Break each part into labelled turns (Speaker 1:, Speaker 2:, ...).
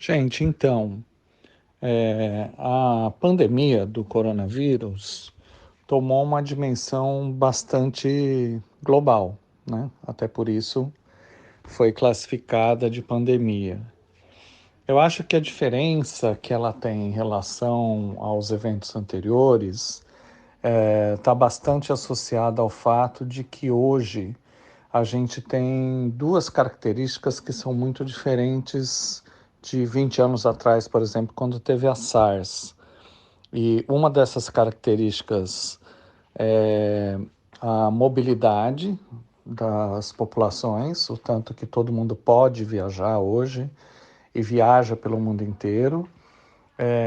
Speaker 1: Gente, então, a pandemia do coronavírus tomou uma dimensão bastante global, né? Até por isso foi classificada de pandemia. Eu acho que a diferença que ela tem em relação aos eventos anteriores está bastante associada ao fato de que hoje a gente tem duas características que são muito diferentes de 20 anos atrás, por exemplo, quando teve a SARS. E uma dessas características é a mobilidade das populações, o tanto que todo mundo pode viajar hoje e viaja pelo mundo inteiro.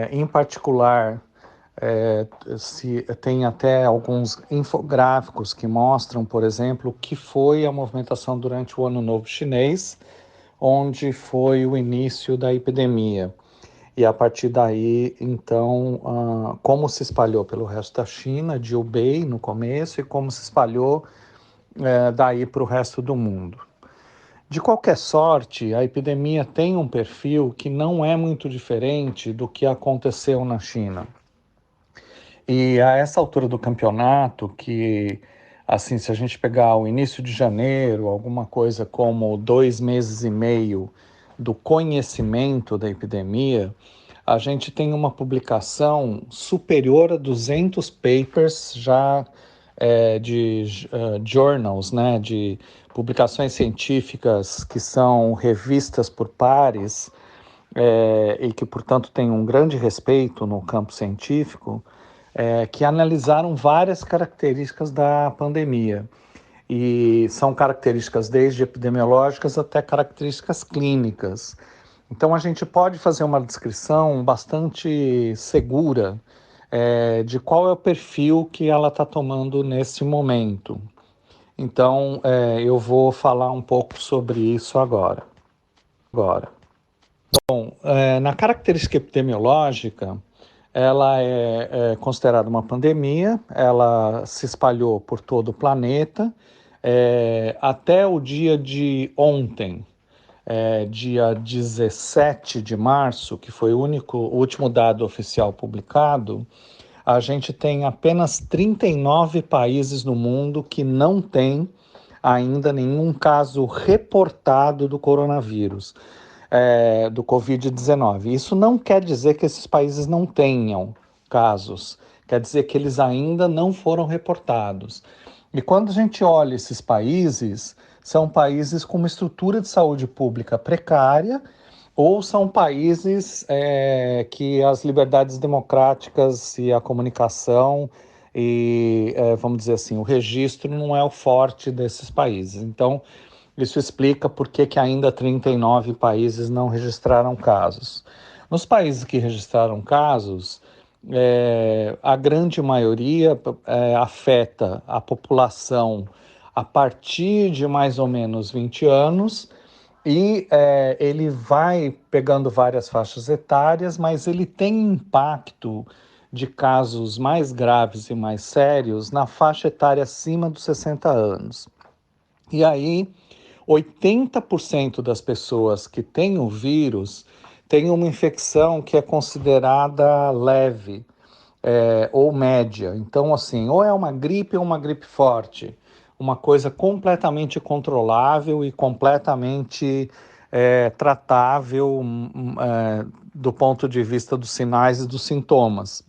Speaker 1: Em particular, se tem até alguns infográficos que mostram, por exemplo, o que foi a movimentação durante o Ano Novo Chinês, onde foi o início da epidemia. E a partir daí, então, como se espalhou pelo resto da China, de Hubei no começo, e como se espalhou daí para o resto do mundo. De qualquer sorte, a epidemia tem um perfil que não é muito diferente do que aconteceu na China. E a essa altura do campeonato, que, assim, se a gente pegar o início de janeiro, alguma coisa como 2 meses e meio do conhecimento da epidemia, a gente tem uma publicação superior a 200 papers já de journals, né, de publicações científicas que são revistas por pares e que, portanto, têm um grande respeito no campo científico, que analisaram várias características da pandemia. E são características desde epidemiológicas até características clínicas. Então, a gente pode fazer uma descrição bastante segura de qual é o perfil que ela está tomando nesse momento. Então, eu vou falar um pouco sobre isso agora. Na característica epidemiológica, ela é considerada uma pandemia, ela se espalhou por todo o planeta. Até o dia de ontem, dia 17 de março, que foi o último dado oficial publicado, a gente tem apenas 39 países no mundo que não têm ainda nenhum caso reportado do coronavírus, do Covid-19. Isso não quer dizer que esses países não tenham casos, quer dizer que eles ainda não foram reportados. E quando a gente olha esses países, são países com uma estrutura de saúde pública precária ou são países que as liberdades democráticas e a comunicação e, vamos dizer assim, o registro não é o forte desses países. Então, isso explica por que ainda 39 países não registraram casos. Nos países que registraram casos, a grande maioria afeta a população a partir de mais ou menos 20 anos e ele vai pegando várias faixas etárias, mas ele tem impacto de casos mais graves e mais sérios na faixa etária acima dos 60 anos. E aí, 80% das pessoas que têm o vírus têm uma infecção que é considerada leve ou média. Então, assim, ou é uma gripe ou uma gripe forte. Uma coisa completamente controlável e completamente tratável do ponto de vista dos sinais e dos sintomas.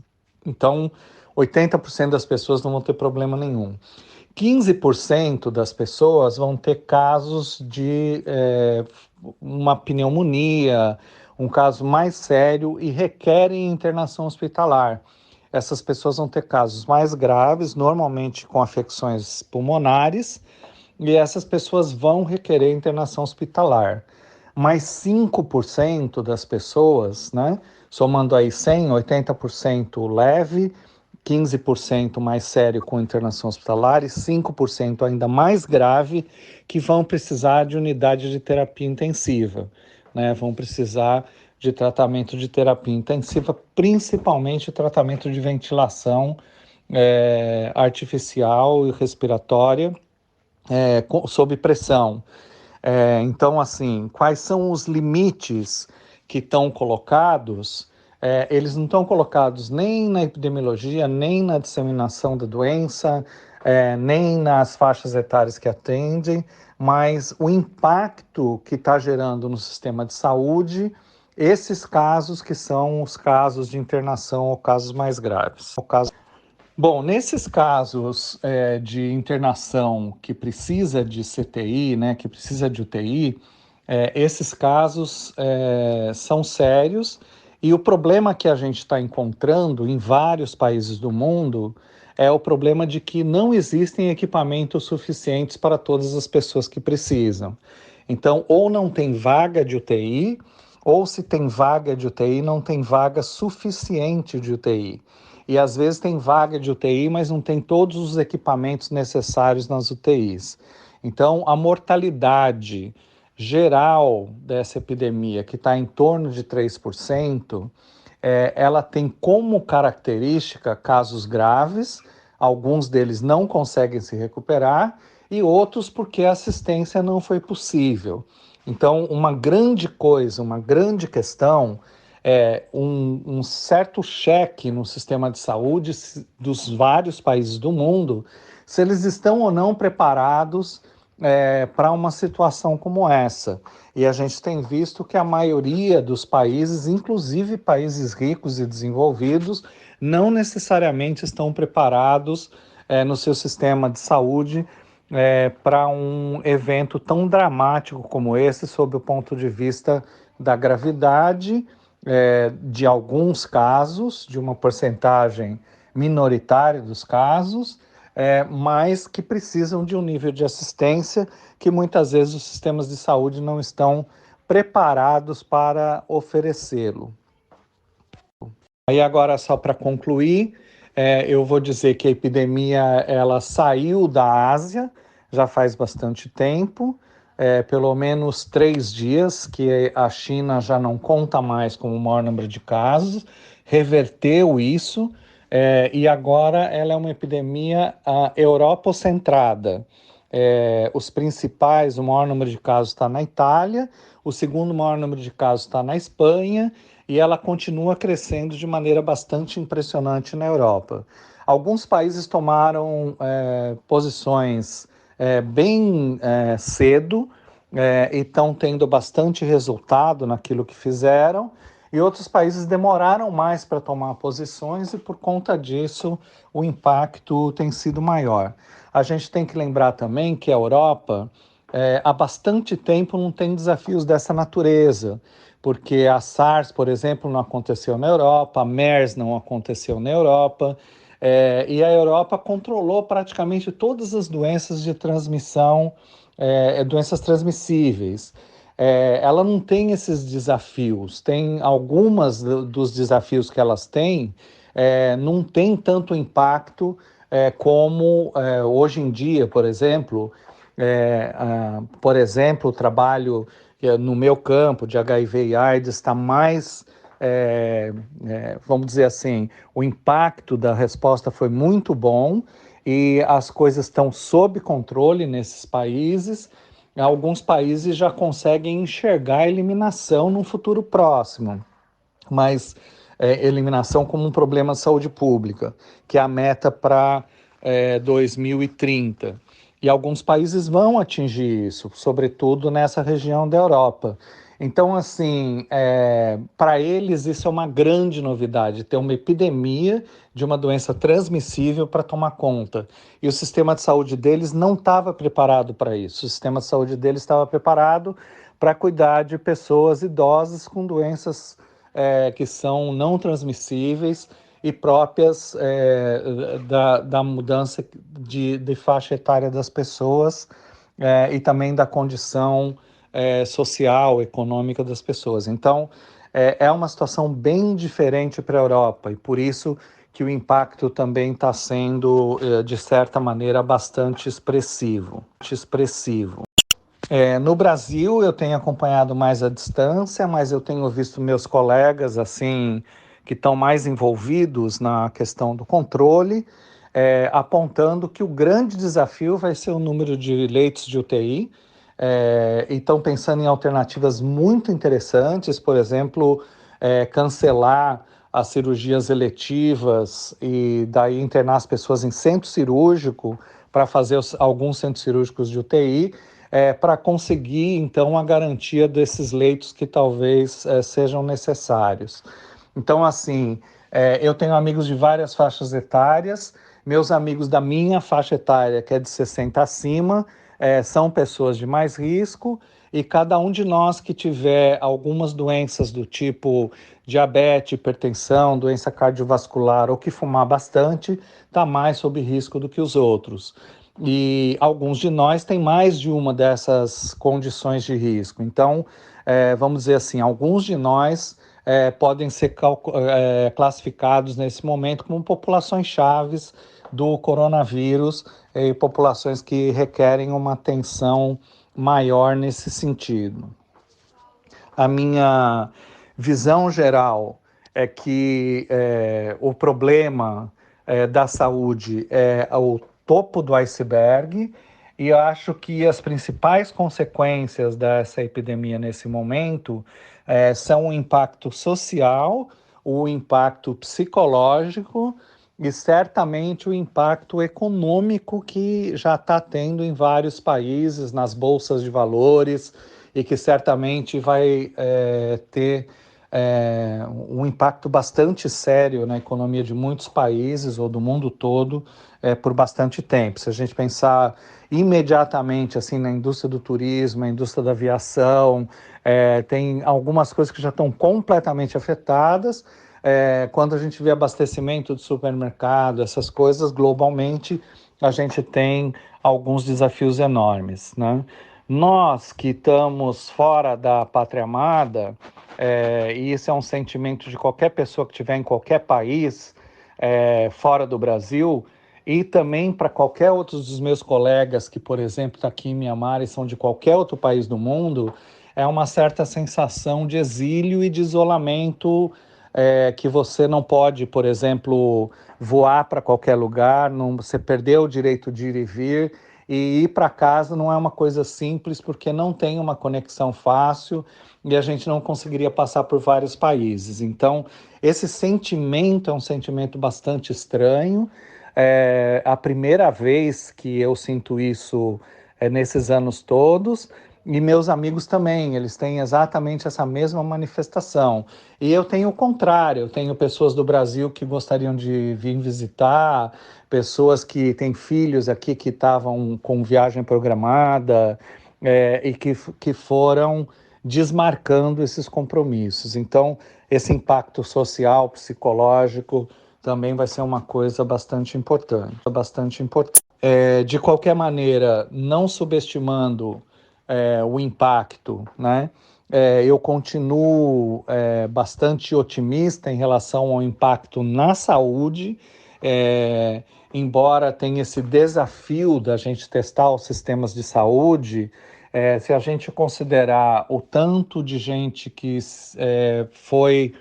Speaker 1: Então, 80% das pessoas não vão ter problema nenhum. 15% das pessoas vão ter casos de uma pneumonia, um caso mais sério e requerem internação hospitalar. Essas pessoas vão ter casos mais graves, normalmente com afecções pulmonares, e essas pessoas vão requerer internação hospitalar. Mas 5% das pessoas, né, somando aí 100, 80% leve, 15% mais sério com internação hospitalar e 5% ainda mais grave, que vão precisar de unidade de terapia intensiva, né? Vão precisar de tratamento de terapia intensiva, principalmente tratamento de ventilação artificial e respiratória sob pressão. Então, assim, quais são os limites que estão colocados, eles não estão colocados nem na epidemiologia, nem na disseminação da doença, nem nas faixas etárias que atendem, mas o impacto que está gerando no sistema de saúde, esses casos que são os casos de internação ou casos mais graves. Bom, nesses casos de internação que precisa de CTI, né, que precisa de UTI, esses casos são sérios e o problema que a gente está encontrando em vários países do mundo é o problema de que não existem equipamentos suficientes para todas as pessoas que precisam. Então, ou não tem vaga de UTI, ou se tem vaga de UTI, não tem vaga suficiente de UTI. E às vezes tem vaga de UTI, mas não tem todos os equipamentos necessários nas UTIs. Então, a mortalidade geral dessa epidemia, que está em torno de 3%, ela tem como característica casos graves, alguns deles não conseguem se recuperar, e outros porque a assistência não foi possível. Então, uma grande coisa, uma grande questão é um certo cheque no sistema de saúde dos vários países do mundo, se eles estão ou não preparados para uma situação como essa. E a gente tem visto que a maioria dos países, inclusive países ricos e desenvolvidos, não necessariamente estão preparados no seu sistema de saúde para um evento tão dramático como esse, sob o ponto de vista da gravidade de alguns casos, de uma porcentagem minoritária dos casos, mas que precisam de um nível de assistência que muitas vezes os sistemas de saúde não estão preparados para oferecê-lo. Aí agora, só para concluir, eu vou dizer que a epidemia ela saiu da Ásia já faz bastante tempo, pelo menos 3 dias que a China já não conta mais como o maior número de casos, reverteu isso, e agora ela é uma epidemia europocentrada. Os principais, o maior número de casos está na Itália, o segundo maior número de casos está na Espanha, e ela continua crescendo de maneira bastante impressionante na Europa. Alguns países tomaram posições bem cedo e estão tendo bastante resultado naquilo que fizeram, e outros países demoraram mais para tomar posições e, por conta disso, o impacto tem sido maior. A gente tem que lembrar também que a Europa, há bastante tempo, não tem desafios dessa natureza, porque a SARS, por exemplo, não aconteceu na Europa, a MERS não aconteceu na Europa, e a Europa controlou praticamente todas as doenças de transmissão, doenças transmissíveis. Ela não tem esses desafios, tem algumas dos desafios que elas têm, não tem tanto impacto como hoje em dia, por exemplo, o trabalho no meu campo de HIV e AIDS está mais, vamos dizer assim, o impacto da resposta foi muito bom e as coisas estão sob controle nesses países. Alguns países já conseguem enxergar a eliminação num futuro próximo, mas eliminação como um problema de saúde pública, que é a meta para 2030. E alguns países vão atingir isso, sobretudo nessa região da Europa. Então, assim, para eles isso é uma grande novidade, ter uma epidemia de uma doença transmissível para tomar conta. E o sistema de saúde deles não estava preparado para isso. O sistema de saúde deles estava preparado para cuidar de pessoas idosas com doenças que são não transmissíveis e próprias da mudança de faixa etária das pessoas e também da condição social, econômica das pessoas. Então, é uma situação bem diferente para a Europa e por isso que o impacto também está sendo, de certa maneira, bastante expressivo. No Brasil, eu tenho acompanhado mais à distância, mas eu tenho visto meus colegas assim que estão mais envolvidos na questão do controle, apontando que o grande desafio vai ser o número de leitos de UTI. e estão pensando em alternativas muito interessantes, por exemplo, cancelar as cirurgias eletivas e daí internar as pessoas em centro cirúrgico para fazer alguns centros cirúrgicos de UTI, para conseguir, então, a garantia desses leitos que talvez sejam necessários. Então, assim, eu tenho amigos de várias faixas etárias, meus amigos da minha faixa etária, que é de 60 acima, são pessoas de mais risco, e cada um de nós que tiver algumas doenças do tipo diabetes, hipertensão, doença cardiovascular ou que fumar bastante, está mais sob risco do que os outros. E alguns de nós têm mais de uma dessas condições de risco. Então, vamos dizer assim, alguns de nós podem ser classificados nesse momento como populações chaves do coronavírus e populações que requerem uma atenção maior nesse sentido. A minha visão geral é que o problema da saúde é o topo do iceberg, e eu acho que as principais consequências dessa epidemia nesse momento são o impacto social, o impacto psicológico e certamente o impacto econômico que já está tendo em vários países, nas bolsas de valores, e que certamente vai ter um impacto bastante sério na economia de muitos países ou do mundo todo por bastante tempo. Se a gente pensar imediatamente assim na indústria do turismo, na indústria da aviação, tem algumas coisas que já estão completamente afetadas. Quando a gente vê abastecimento de supermercado, essas coisas, globalmente, a gente tem alguns desafios enormes, né? Nós que estamos fora da pátria amada, e isso é um sentimento de qualquer pessoa que estiver em qualquer país fora do Brasil, e também para qualquer outro dos meus colegas que, por exemplo, está aqui em Mianmar e são de qualquer outro país do mundo, é uma certa sensação de exílio e de isolamento, que você não pode, por exemplo, voar para qualquer lugar, não, você perdeu o direito de ir e vir, e ir para casa não é uma coisa simples, porque não tem uma conexão fácil e a gente não conseguiria passar por vários países. Então, esse sentimento é um sentimento bastante estranho. É a primeira vez que eu sinto isso nesses anos todos. E meus amigos também, eles têm exatamente essa mesma manifestação. E eu tenho o contrário, eu tenho pessoas do Brasil que gostariam de vir visitar, pessoas que têm filhos aqui que estavam com viagem programada e que foram desmarcando esses compromissos. Então, esse impacto social, psicológico, também vai ser uma coisa bastante importante. Bastante importante. De qualquer maneira, não subestimando o impacto, né? Eu continuo bastante otimista em relação ao impacto na saúde, embora tenha esse desafio da gente testar os sistemas de saúde. Se a gente considerar o tanto de gente que foi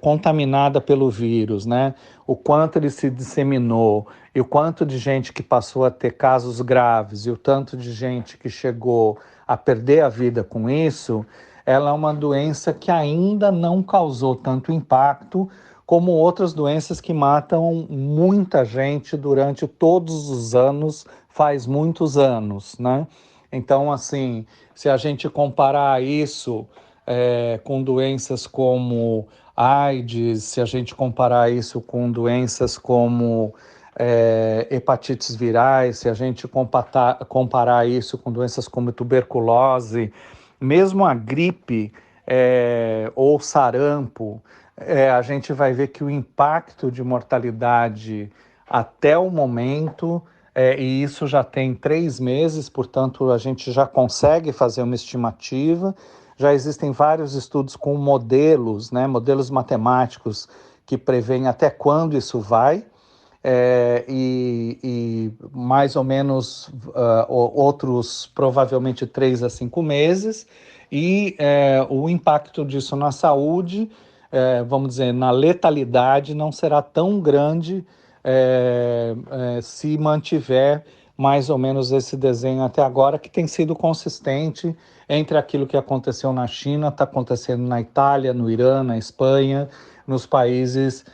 Speaker 1: contaminada pelo vírus, né? O quanto ele se disseminou e o quanto de gente que passou a ter casos graves e o tanto de gente que chegou a perder a vida com isso, ela é uma doença que ainda não causou tanto impacto como outras doenças que matam muita gente durante todos os anos, faz muitos anos, né? Então, assim, se a gente comparar isso com doenças como AIDS, se a gente comparar isso com doenças como hepatites virais, se a gente comparar isso com doenças como tuberculose, mesmo a gripe ou sarampo, a gente vai ver que o impacto de mortalidade até o momento, e isso já tem 3 meses, portanto a gente já consegue fazer uma estimativa. Já existem vários estudos com modelos, né, modelos matemáticos que prevêem até quando isso vai, e mais ou menos outros provavelmente 3 a 5 meses, e o impacto disso na saúde, vamos dizer, na letalidade não será tão grande se mantiver mais ou menos esse desenho até agora, que tem sido consistente entre aquilo que aconteceu na China, está acontecendo na Itália, no Irã, na Espanha, nos países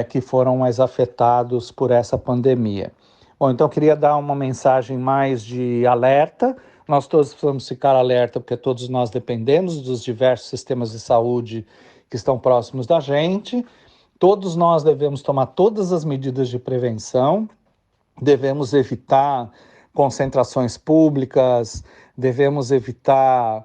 Speaker 1: que foram mais afetados por essa pandemia. Bom, então eu queria dar uma mensagem mais de alerta. Nós todos precisamos ficar alerta, porque todos nós dependemos dos diversos sistemas de saúde que estão próximos da gente. Todos nós devemos tomar todas as medidas de prevenção, devemos evitar concentrações públicas, devemos evitar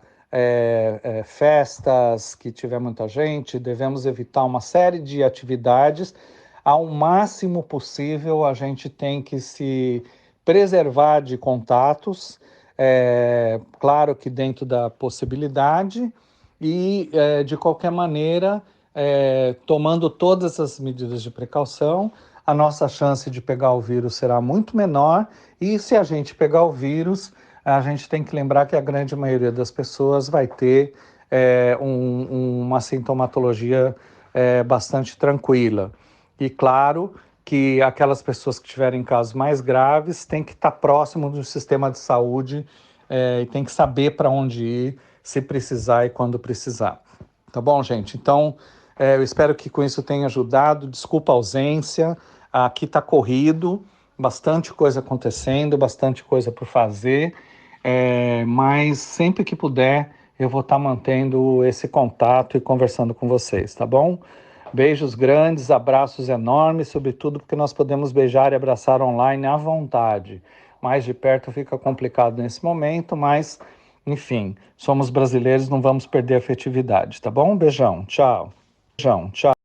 Speaker 1: festas que tiver muita gente, devemos evitar uma série de atividades. Ao máximo possível, a gente tem que se preservar de contatos, claro que dentro da possibilidade, e de qualquer maneira, tomando todas as medidas de precaução, a nossa chance de pegar o vírus será muito menor, e se a gente pegar o vírus, a gente tem que lembrar que a grande maioria das pessoas vai ter uma sintomatologia bastante tranquila. E claro que aquelas pessoas que tiverem casos mais graves têm que estar próximo do sistema de saúde e tem que saber para onde ir, se precisar e quando precisar. Tá bom, gente? Então, eu espero que com isso tenha ajudado. Desculpa a ausência, aqui está corrido, bastante coisa acontecendo, bastante coisa por fazer, mas sempre que puder, eu vou estar mantendo esse contato e conversando com vocês, tá bom? Beijos grandes, abraços enormes, sobretudo porque nós podemos beijar e abraçar online à vontade. Mais de perto fica complicado nesse momento, mas, enfim, somos brasileiros, não vamos perder a afetividade, tá bom? Beijão, tchau. Beijão, tchau.